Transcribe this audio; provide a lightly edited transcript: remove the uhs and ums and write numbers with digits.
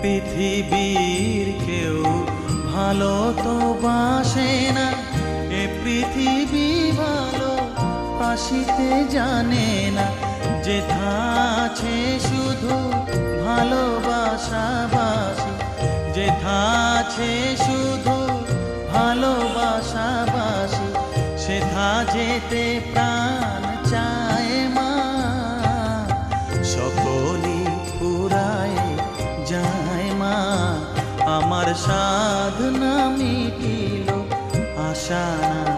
পৃথিবীর কেউ ভালো তো বাসে না, এ পৃথিবী ভালো বাসিতে জানে না। যেথা আছে শুধু ভালোবাসাবাসি, যেথা আছে শুধু ভালোবাসাবাসি, সেথা যেতে প্রাণ চায় মা। সকলই ফুরায় যায় মা, আমার সাধনা মিটিল আশা না